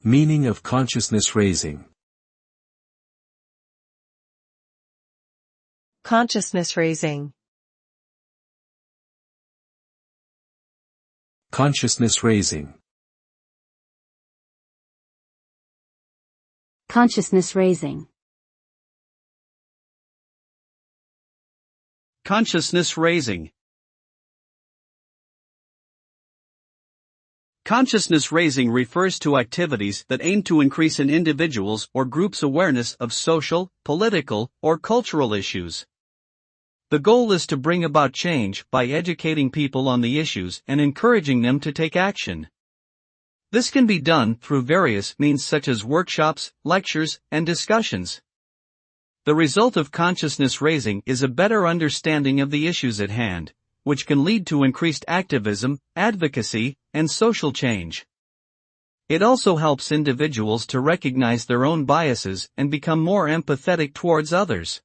Meaning of consciousness raising. Consciousness raising. Consciousness raising. Consciousness raising. Consciousness raising. Consciousness raising refers to activities that aim to increase an individual's or group's awareness of social, political, or cultural issues. The goal is to bring about change by educating people on the issues and encouraging them to take action. This can be done through various means such as workshops, lectures, and discussions. The result of consciousness raising is a better understanding of the issues at hand, which can lead to increased activism, advocacy, and social change. It also helps individuals to recognize their own biases and become more empathetic towards others.